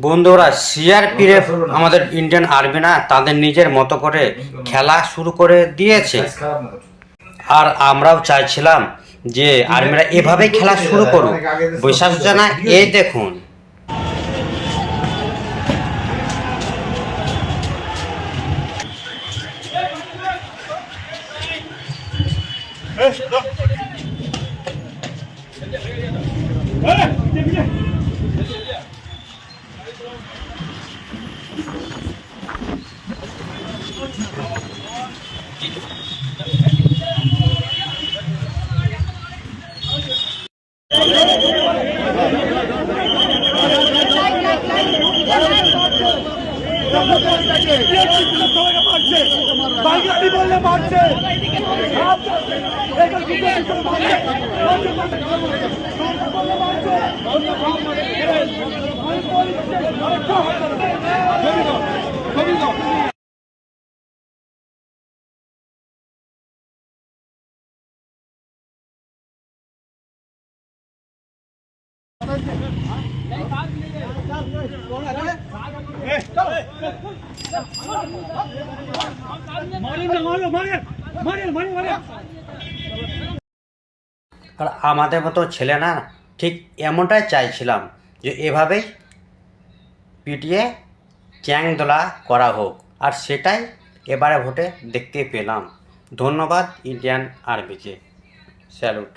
বন্ধুরা, সিআরপিএফ আমাদের Indian army না, তাদের নিজের মতো করে খেলা শুরু করে দিয়েছে। আর আমরাও চাইছিলাম যে আর্মিরা এভাবেই খেলা শুরু করুক। বিশ্বাস হচ্ছে না? এই দেখুন। বাঙালি বললে মারছে আর আমাদের মতো ছেলে না, ঠিক এমনটাই চাইছিলাম যে এভাবেই পিটিয়ে চ্যাংদোলা করা হোক। আর সেটাই এবারে ভোটে দেখতে পেলাম। ধন্যবাদ ইন্ডিয়ান আর্মিকে। স্যালুট।